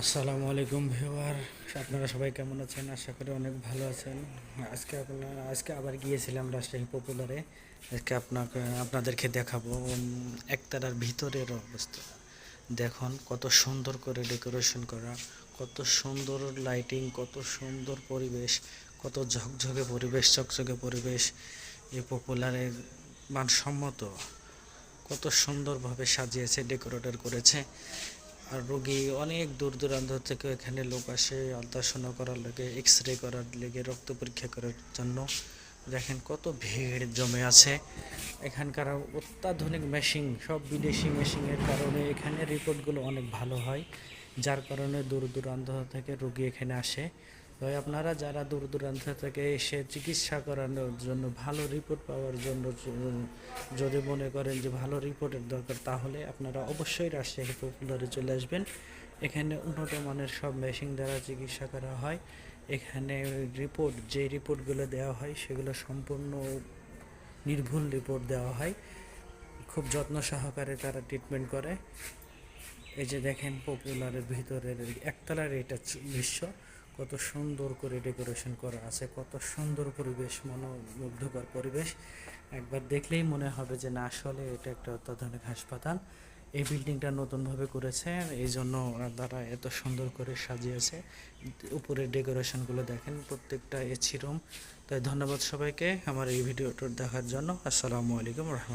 আসসালামু আলাইকুম ভিউয়ার, আপনারা সবাই কেমন আছেন? আশা করি অনেক ভালো আছেন। আজকে আবার গিয়েছিলাম রাজশাহী পপুলারে। আজকে আপনাদেরকে দেখাবো একতারার ভিতরের অবস্থা। দেখুন কত সুন্দর করে ডেকোরেশন করা, কত সুন্দর লাইটিং, কত সুন্দর পরিবেশ, কত ঝকঝকে পরিবেশ, চকচকে পরিবেশ। এই পপুলারের মানসম্মত কত সুন্দরভাবে সাজিয়েছে, ডেকোরেটর করেছে। আর রোগী অনেক দূর দূরান্ত থেকে এখানে লোক আসে আলট্রাসাউন্ড করার লেগে, এক্স রে করার লেগে, রক্ত পরীক্ষা করার জন্য। দেখেন কত ভিড় জমে আছে। এখানকার অত্যাধুনিক মেশিন, সব বিদেশি মেশিনের কারণে এখানে রিপোর্টগুলো অনেক ভালো হয়, যার কারণে দূর দূরান্ত থেকে রোগী এখানে আসে। তো আপনারা যারা দূর দূরান্ত থেকে এসে চিকিৎসা করানোর জন্য, ভালো রিপোর্ট পাওয়ার জন্য যদি মনে করেন যে ভালো রিপোর্টের দরকার, তাহলে আপনারা অবশ্যই রাজশাহী পপুলারে চলে আসবেন। এখানে উন্নত মানের সব মেশিন দ্বারা চিকিৎসা করা হয়। এখানে যে রিপোর্টগুলো দেওয়া হয় সেগুলো সম্পূর্ণ নির্ভুল রিপোর্ট দেওয়া হয়। খুব যত্ন সহকারে তারা ট্রিটমেন্ট করে। এই যে দেখেন পপুলারের ভিতরের একতলার এটা দৃশ্য, কত সুন্দর করে ডেকোরেশন করা আছে, কত সুন্দর পরিবেশ, মনোমুগ্ধকর পরিবেশ। একবার দেখলেই মনে হবে যে না, আসলে এটা একটা অত্যাধুনিক হাসপাতাল। এই বিল্ডিংটা নতুনভাবে করেছে, এই জন্য তারা এত সুন্দর করে সাজিয়েছে। উপরের ডেকোরেশনগুলো দেখেন, প্রত্যেকটা এসি রুম। তাই ধন্যবাদ সবাইকে আমার এই ভিডিওটা দেখার জন্য। আসসালামু আলাইকুম রহমতুল্লাহ।